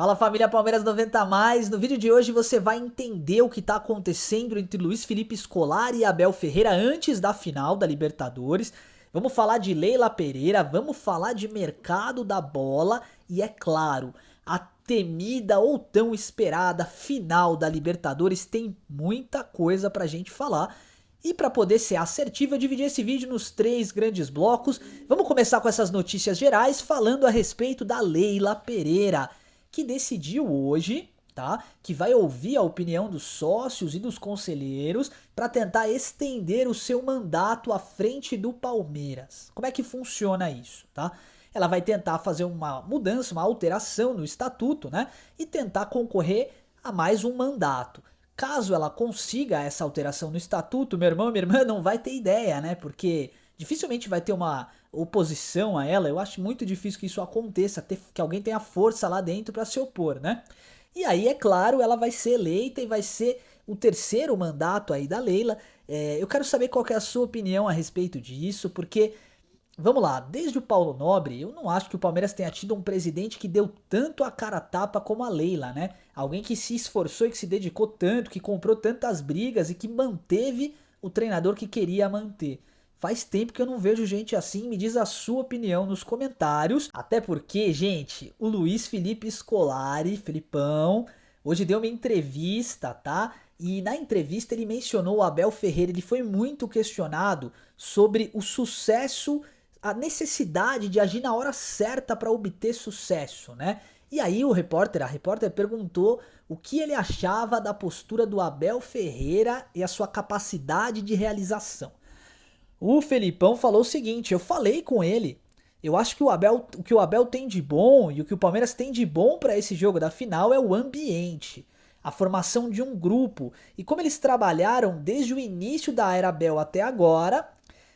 Fala família Palmeiras 90 mais. No vídeo de hoje você vai entender o que está acontecendo entre Luiz Felipe Scolari e Abel Ferreira antes da final da Libertadores. Vamos falar de Leila Pereira, vamos falar de mercado da bola e é claro, a temida ou tão esperada final da Libertadores tem muita coisa pra gente falar. E para poder ser assertivo, eu dividi esse vídeo nos três grandes blocos. Vamos começar com essas notícias gerais falando a respeito da Leila Pereira, que decidiu hoje, tá? Que vai ouvir a opinião dos sócios e dos conselheiros para tentar estender o seu mandato à frente do Palmeiras. Como é que funciona isso, tá? Ela vai tentar fazer uma mudança, uma alteração no estatuto, né? E tentar concorrer a mais um mandato. Caso ela consiga essa alteração no estatuto, meu irmão e minha irmã não vai ter ideia, né? Porque dificilmente vai ter uma oposição a ela. Eu acho muito difícil que isso aconteça, que alguém tenha força lá dentro para se opor, né? E aí, é claro, ela vai ser eleita e vai ser o terceiro mandato aí da Leila. Eu quero saber qual que é a sua opinião a respeito disso, porque vamos lá, desde o Paulo Nobre, eu não acho que o Palmeiras tenha tido um presidente que deu tanto a cara a tapa como a Leila, né? Alguém que se esforçou e que se dedicou tanto, que comprou tantas brigas e que manteve o treinador que queria manter. Faz tempo que eu não vejo gente assim, me diz a sua opinião nos comentários. Até porque, gente, o Luiz Felipe Scolari, Felipão, hoje deu uma entrevista, tá? E na entrevista ele mencionou o Abel Ferreira, ele foi muito questionado sobre o sucesso, a necessidade de agir na hora certa para obter sucesso, né? E aí a repórter perguntou o que ele achava da postura do Abel Ferreira e a sua capacidade de realização. O Felipão falou o seguinte: eu falei com ele. Eu acho que o que o Abel tem de bom e o que o Palmeiras tem de bom para esse jogo da final é o ambiente, a formação de um grupo e como eles trabalharam desde o início da era Abel até agora.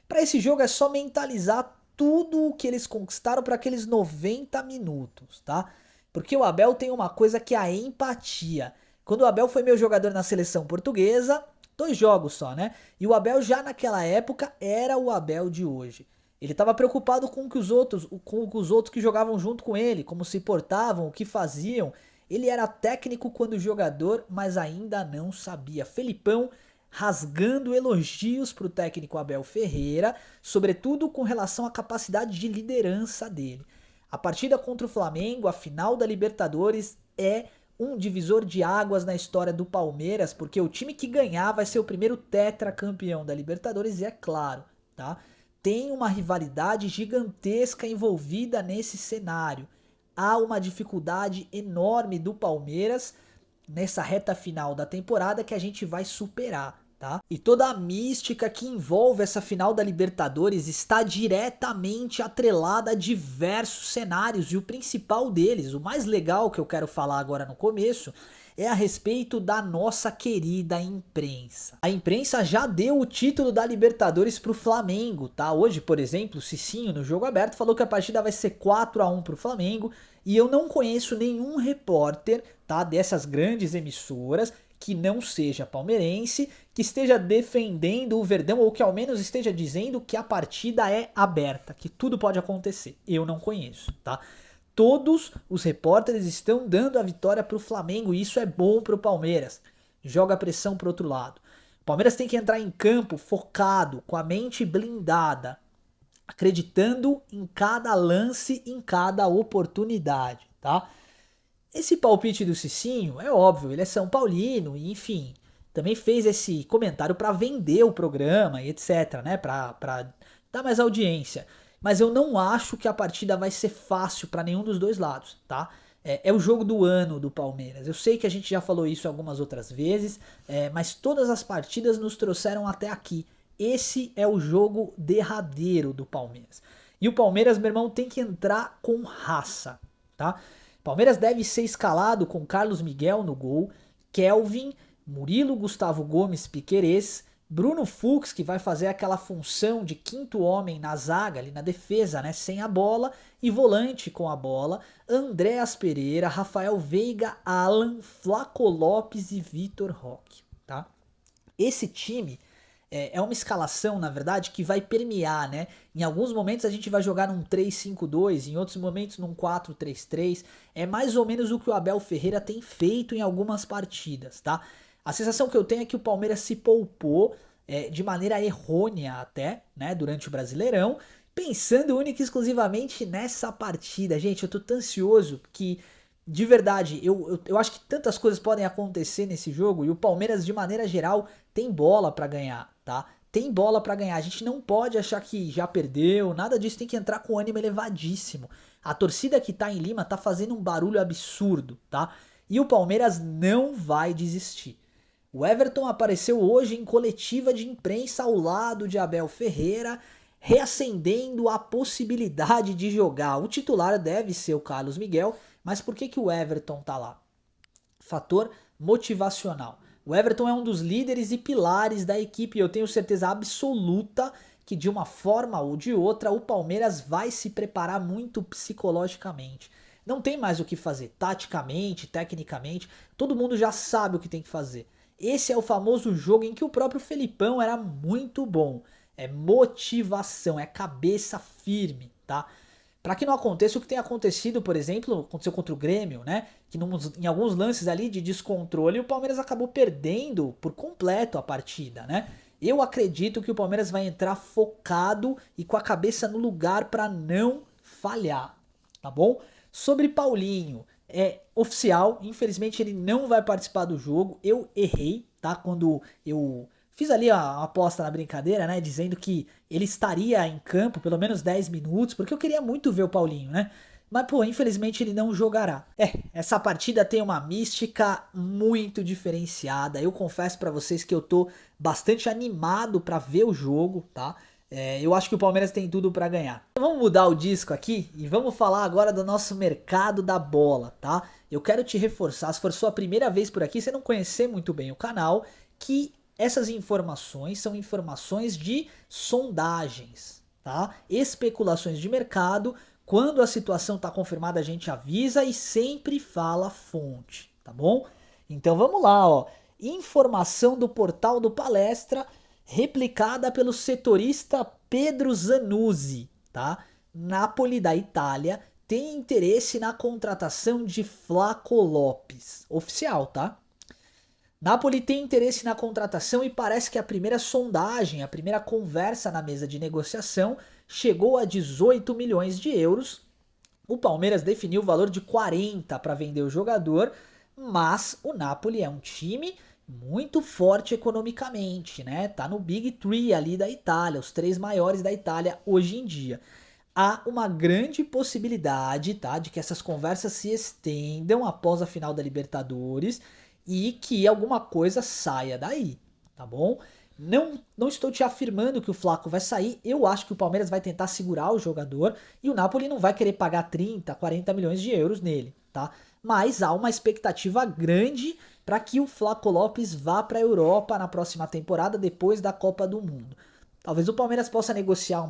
Para esse jogo é só mentalizar tudo o que eles conquistaram para aqueles 90 minutos, tá? Porque o Abel tem uma coisa que é a empatia. Quando o Abel foi meu jogador na seleção portuguesa, 2 jogos só, né? E o Abel já naquela época era o Abel de hoje. Ele estava preocupado com os outros que jogavam junto com ele, como se portavam, o que faziam. Ele era técnico quando jogador, mas ainda não sabia. Felipão rasgando elogios para o técnico Abel Ferreira, sobretudo com relação à capacidade de liderança dele. A partida contra o Flamengo, a final da Libertadores, é um divisor de águas na história do Palmeiras, porque o time que ganhar vai ser o primeiro tetracampeão da Libertadores, e é claro, tá? Tem uma rivalidade gigantesca envolvida nesse cenário. Há uma dificuldade enorme do Palmeiras nessa reta final da temporada que a gente vai superar, tá? E toda a mística que envolve essa final da Libertadores está diretamente atrelada a diversos cenários e o principal deles, o mais legal que eu quero falar agora no começo, é a respeito da nossa querida imprensa. A imprensa já deu o título da Libertadores pro Flamengo, tá? Hoje, por exemplo, o Cicinho no Jogo Aberto falou que a partida vai ser 4-1 pro Flamengo e eu não conheço nenhum repórter, tá, dessas grandes emissoras que não seja palmeirense, que esteja defendendo o Verdão ou que ao menos esteja dizendo que a partida é aberta, que tudo pode acontecer. Eu não conheço, tá? Todos os repórteres estão dando a vitória para o Flamengo e isso é bom para o Palmeiras. Joga a pressão para o outro lado. O Palmeiras tem que entrar em campo focado, com a mente blindada, acreditando em cada lance, em cada oportunidade, tá? Esse palpite do Cicinho é óbvio, ele é São Paulino e enfim, também fez esse comentário para vender o programa e etc, né, para dar mais audiência. Mas eu não acho que a partida vai ser fácil para nenhum dos dois lados, tá? É o jogo do ano do Palmeiras. Eu sei que a gente já falou isso algumas outras vezes, mas todas as partidas nos trouxeram até aqui. Esse é o jogo derradeiro do Palmeiras. E o Palmeiras, meu irmão, tem que entrar com raça, tá? Palmeiras deve ser escalado com Carlos Miguel no gol, Kelvin, Murilo, Gustavo Gomes, Piquerez, Bruno Fux, que vai fazer aquela função de quinto homem na zaga, ali na defesa, né, sem a bola, e volante com a bola, Andréas Pereira, Rafael Veiga, Alan, Flaco Lopes e Vitor Roque, tá? Esse time é uma escalação, na verdade, que vai permear, né? Em alguns momentos a gente vai jogar num 3-5-2, em outros momentos num 4-3-3. É mais ou menos o que o Abel Ferreira tem feito em algumas partidas, tá? A sensação que eu tenho é que o Palmeiras se poupou de maneira errônea até, né, durante o Brasileirão, pensando única e exclusivamente nessa partida. Gente, eu tô tão ansioso que, de verdade, eu acho que tantas coisas podem acontecer nesse jogo e o Palmeiras, de maneira geral, tem bola pra ganhar, tá? Tem bola pra ganhar. A gente não pode achar que já perdeu, nada disso, tem que entrar com ânimo elevadíssimo. A torcida que tá em Lima tá fazendo um barulho absurdo, tá? E o Palmeiras não vai desistir. O Everton apareceu hoje em coletiva de imprensa ao lado de Abel Ferreira, reacendendo a possibilidade de jogar. O titular deve ser o Carlos Miguel, mas por que o Everton tá lá? Fator motivacional. O Everton é um dos líderes e pilares da equipe e eu tenho certeza absoluta que de uma forma ou de outra o Palmeiras vai se preparar muito psicologicamente. Não tem mais o que fazer, taticamente, tecnicamente, todo mundo já sabe o que tem que fazer. Esse é o famoso jogo em que o próprio Felipão era muito bom. É motivação, é cabeça firme, tá? Para que não aconteça o que tem acontecido, por exemplo, aconteceu contra o Grêmio, né? Que em alguns lances ali de descontrole, o Palmeiras acabou perdendo por completo a partida, né? Eu acredito que o Palmeiras vai entrar focado e com a cabeça no lugar para não falhar, tá bom? Sobre Paulinho, é oficial, infelizmente ele não vai participar do jogo. Eu errei, tá? Quando eu fiz ali a aposta na brincadeira, né? Dizendo que ele estaria em campo pelo menos 10 minutos, porque eu queria muito ver o Paulinho, né? Mas, pô, infelizmente ele não jogará. Essa partida tem uma mística muito diferenciada. Eu confesso pra vocês que eu tô bastante animado pra ver o jogo, tá? Eu acho que o Palmeiras tem tudo pra ganhar. Então vamos mudar o disco aqui e vamos falar agora do nosso mercado da bola, tá? Eu quero te reforçar, se for sua primeira vez por aqui, você não conhecer muito bem o canal, que essas informações são informações de sondagens, tá? Especulações de mercado. Quando a situação está confirmada, a gente avisa e sempre fala a fonte, tá bom? Então vamos lá, ó. Informação do portal do Palestra, replicada pelo setorista Pedro Zanuzzi, tá? Napoli da Itália tem interesse na contratação de Flaco Lopes. Oficial, tá? Napoli tem interesse na contratação e parece que a primeira sondagem, a primeira conversa na mesa de negociação chegou a 18 milhões de euros. O Palmeiras definiu o valor de 40 para vender o jogador, mas o Napoli é um time muito forte economicamente, né? Tá no Big Three ali da Itália, os três maiores da Itália hoje em dia. Há uma grande possibilidade, tá, de que essas conversas se estendam após a final da Libertadores e que alguma coisa saia daí, tá bom? Não estou te afirmando que o Flaco vai sair, eu acho que o Palmeiras vai tentar segurar o jogador e o Napoli não vai querer pagar 30, 40 milhões de euros nele, tá? Mas há uma expectativa grande para que o Flaco Lopes vá para a Europa na próxima temporada depois da Copa do Mundo. Talvez o Palmeiras possa negociar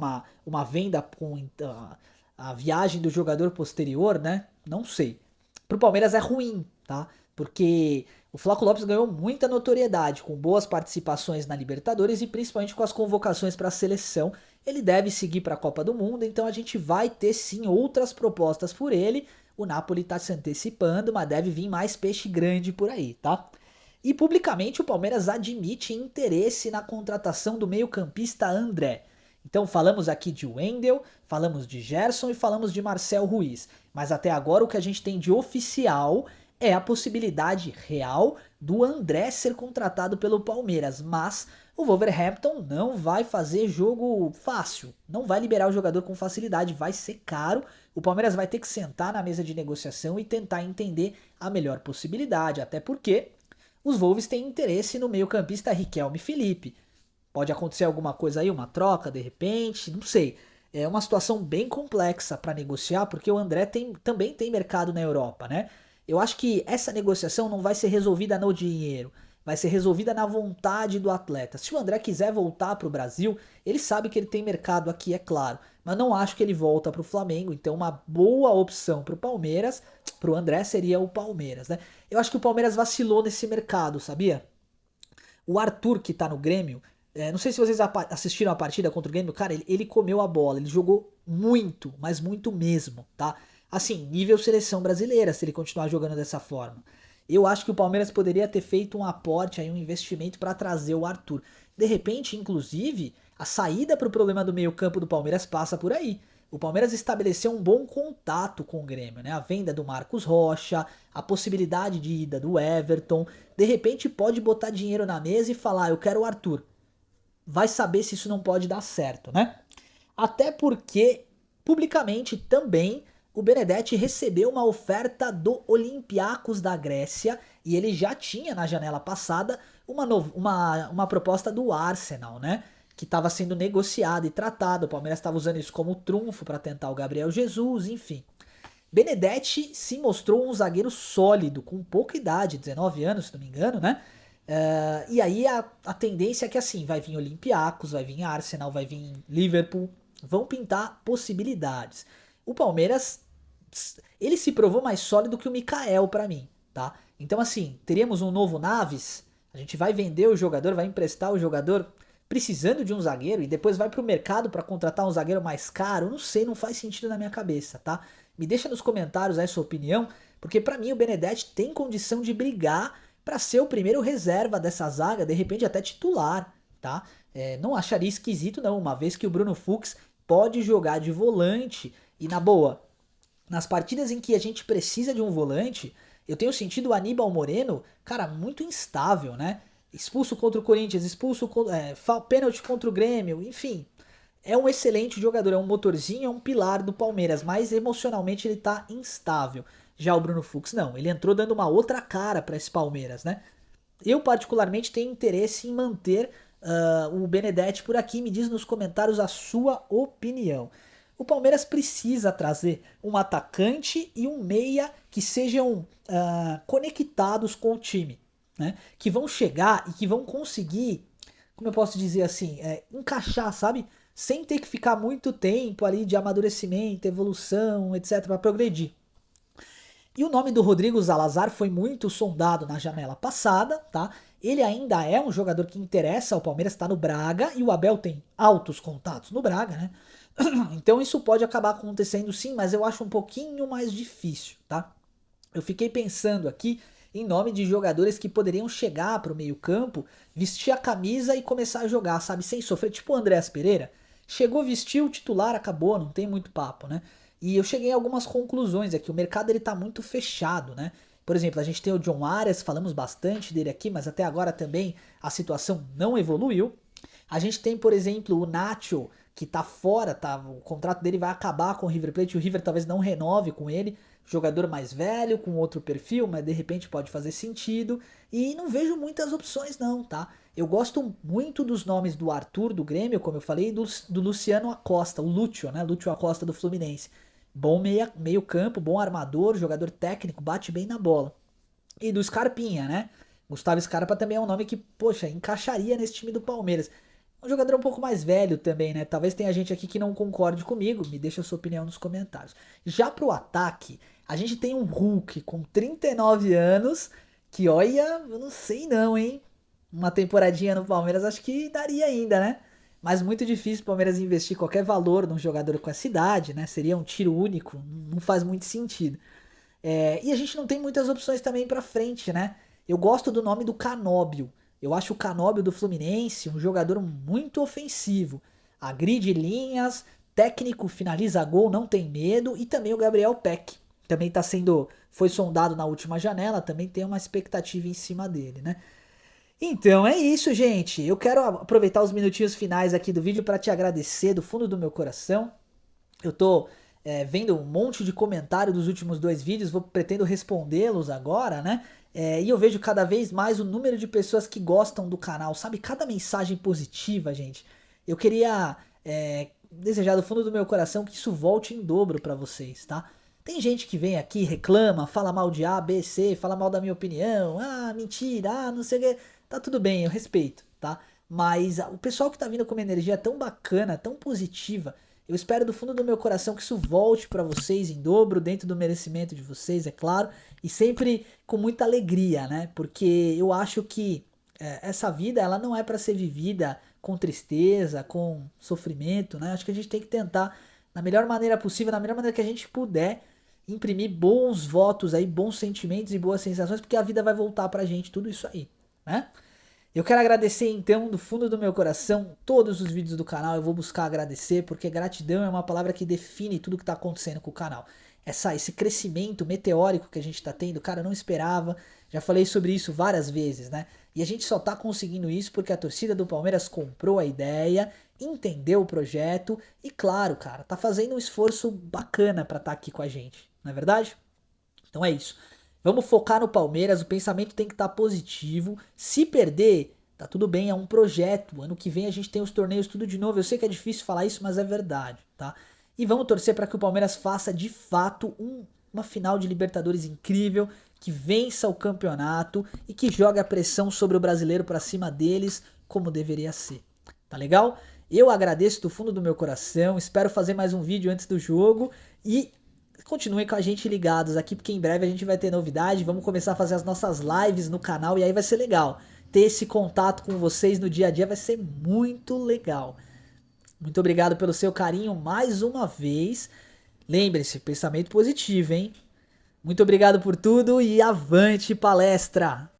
uma venda com a viagem do jogador posterior, né? Não sei. Pro Palmeiras é ruim, tá? Porque o Flaco Lopes ganhou muita notoriedade com boas participações na Libertadores e principalmente com as convocações para a seleção. Ele deve seguir para a Copa do Mundo, então a gente vai ter sim outras propostas por ele. O Napoli está se antecipando, mas deve vir mais peixe grande por aí, tá? E publicamente o Palmeiras admite interesse na contratação do meio-campista André. Então falamos aqui de Wendel, falamos de Gerson e falamos de Marcel Ruiz. Mas até agora o que a gente tem de oficial é a possibilidade real do André ser contratado pelo Palmeiras. Mas o Wolverhampton não vai fazer jogo fácil, não vai liberar o jogador com facilidade, vai ser caro. O Palmeiras vai ter que sentar na mesa de negociação e tentar entender a melhor possibilidade, até porque os Wolves têm interesse no meio-campista Riquelme Felipe. Pode acontecer alguma coisa aí, uma troca de repente, não sei. É uma situação bem complexa para negociar, porque o André também tem mercado na Europa, né? Eu acho que essa negociação não vai ser resolvida no dinheiro, vai ser resolvida na vontade do atleta. Se o André quiser voltar para o Brasil, ele sabe que ele tem mercado aqui, é claro, mas não acho que ele volta para o Flamengo, então uma boa opção para o Palmeiras, para o André seria o Palmeiras, né? Eu acho que o Palmeiras vacilou nesse mercado, sabia? O Arthur, que tá no Grêmio, Não sei se vocês assistiram a partida contra o Grêmio, cara, ele comeu a bola, ele jogou muito, mas muito mesmo, tá? Assim, nível seleção brasileira, se ele continuar jogando dessa forma. Eu acho que o Palmeiras poderia ter feito um aporte aí, um investimento para trazer o Arthur. De repente, inclusive, a saída para o problema do meio-campo do Palmeiras passa por aí. O Palmeiras estabeleceu um bom contato com o Grêmio, né? A venda do Marcos Rocha, a possibilidade de ida do Everton. De repente, pode botar dinheiro na mesa e falar: eu quero o Arthur. Vai saber se isso não pode dar certo, né? Até porque, publicamente também, o Benedetti recebeu uma oferta do Olympiacos da Grécia e ele já tinha na janela passada uma proposta do Arsenal, né? Que estava sendo negociada e tratada. O Palmeiras estava usando isso como trunfo para tentar o Gabriel Jesus, enfim. Benedetti se mostrou um zagueiro sólido, com pouca idade, 19 anos, se não me engano, né? E aí a tendência é que assim, vai vir Olympiacos, vai vir Arsenal, vai vir Liverpool, vão pintar possibilidades. O Palmeiras, ele se provou mais sólido que o Mikael pra mim, tá? Então assim, teríamos um novo Naves, a gente vai vender o jogador, vai emprestar o jogador precisando de um zagueiro e depois vai pro mercado para contratar um zagueiro mais caro, não sei, não faz sentido na minha cabeça, tá? Me deixa nos comentários aí sua opinião, porque pra mim o Benedetti tem condição de brigar para ser o primeiro reserva dessa zaga, de repente até titular, tá? Não acharia esquisito não, uma vez que o Bruno Fux pode jogar de volante e na boa, nas partidas em que a gente precisa de um volante, eu tenho sentido o Aníbal Moreno, cara, muito instável, né? Expulso contra o Corinthians, pênalti contra o Grêmio, enfim. É um excelente jogador, é um motorzinho, é um pilar do Palmeiras, mas emocionalmente ele tá instável. Já o Bruno Fux não, ele entrou dando uma outra cara para esse Palmeiras, né? Eu particularmente tenho interesse em manter o Benedetti por aqui. Me diz nos comentários a sua opinião. O Palmeiras precisa trazer um atacante e um meia que sejam conectados com o time, né? Que vão chegar e que vão conseguir, como eu posso dizer assim, encaixar, sabe? Sem ter que ficar muito tempo ali de amadurecimento, evolução, etc, para progredir. E o nome do Rodrigo Zalazar foi muito sondado na janela passada, tá? Ele ainda é um jogador que interessa ao Palmeiras, está no Braga e o Abel tem altos contatos no Braga, né? Então isso pode acabar acontecendo sim, mas eu acho um pouquinho mais difícil, tá? Eu fiquei pensando aqui em nome de jogadores que poderiam chegar para o meio-campo, vestir a camisa e começar a jogar, sabe? Sem sofrer, tipo o Andréas Pereira. Chegou, vestiu, titular, acabou, não tem muito papo, né? E eu cheguei a algumas conclusões aqui. O mercado ele tá muito fechado, né? Por exemplo, a gente tem o John Arias, falamos bastante dele aqui, mas até agora também a situação não evoluiu. A gente tem, por exemplo, o Nacho, que tá fora, tá? O contrato dele vai acabar com o River Plate, o River talvez não renove com ele. Jogador mais velho, com outro perfil, mas de repente pode fazer sentido. E não vejo muitas opções, não, tá? Eu gosto muito dos nomes do Arthur, do Grêmio, como eu falei, e do Luciano Acosta, o Lúcio, né? Lúcio Acosta do Fluminense. Bom meio campo, bom armador, jogador técnico, bate bem na bola. E do Scarpinha, né? Gustavo Scarpa também é um nome que, poxa, encaixaria nesse time do Palmeiras. Um jogador um pouco mais velho também, né? Talvez tenha gente aqui que não concorde comigo. Me deixa a sua opinião nos comentários. Já pro ataque, a gente tem um Hulk com 39 anos. Que olha, eu não sei não, hein? Uma temporadinha no Palmeiras acho que daria ainda, né? Mas muito difícil o Palmeiras investir qualquer valor num jogador com essa idade, né? Seria um tiro único, não faz muito sentido. E a gente não tem muitas opções também pra frente, né? Eu gosto do nome do Canóbio. Eu acho o Canóbio do Fluminense um jogador muito ofensivo. Agride linhas, técnico, finaliza gol, não tem medo. E também o Gabriel Peck. Também tá sendo. Foi sondado na última janela, também tem uma expectativa em cima dele, né? Então é isso, gente. Eu quero aproveitar os minutinhos finais aqui do vídeo para te agradecer do fundo do meu coração. Eu tô vendo um monte de comentário dos últimos dois vídeos, pretendo respondê-los agora, né? E eu vejo cada vez mais o número de pessoas que gostam do canal, sabe? Cada mensagem positiva, gente. Eu queria desejar do fundo do meu coração que isso volte em dobro pra vocês, tá? Tem gente que vem aqui, reclama, fala mal de A, B, C, fala mal da minha opinião, ah, mentira, ah, não sei o que. Tá tudo bem, eu respeito, tá? Mas o pessoal que tá vindo com uma energia tão bacana, tão positiva, eu espero do fundo do meu coração que isso volte pra vocês em dobro, dentro do merecimento de vocês, é claro, e sempre com muita alegria, né? Porque eu acho que essa vida, ela não é pra ser vivida com tristeza, com sofrimento, né? Acho que a gente tem que tentar, na melhor maneira possível, na melhor maneira que a gente puder, imprimir bons votos aí, bons sentimentos e boas sensações, porque a vida vai voltar pra gente, tudo isso aí, né? Eu quero agradecer então do fundo do meu coração todos os vídeos do canal. Eu vou buscar agradecer porque gratidão é uma palavra que define tudo que está acontecendo com o canal. Esse crescimento meteórico que a gente está tendo, cara, eu não esperava. Já falei sobre isso várias vezes, né? E a gente só tá conseguindo isso porque a torcida do Palmeiras comprou a ideia, entendeu o projeto e, claro, cara, tá fazendo um esforço bacana para estar aqui com a gente, não é verdade? Então é isso. Vamos focar no Palmeiras, o pensamento tem que estar positivo. Se perder, tá tudo bem, é um projeto. Ano que vem a gente tem os torneios tudo de novo. Eu sei que é difícil falar isso, mas é verdade, tá? E vamos torcer para que o Palmeiras faça de fato uma final de Libertadores incrível, que vença o campeonato e que jogue a pressão sobre o brasileiro para cima deles, como deveria ser. Tá legal? Eu agradeço do fundo do meu coração, espero fazer mais um vídeo antes do jogo e continuem com a gente ligados aqui, porque em breve a gente vai ter novidade. Vamos começar a fazer as nossas lives no canal e aí vai ser legal. Ter esse contato com vocês no dia a dia vai ser muito legal. Muito obrigado pelo seu carinho mais uma vez. Lembre-se, pensamento positivo, hein? Muito obrigado por tudo e avante palestra!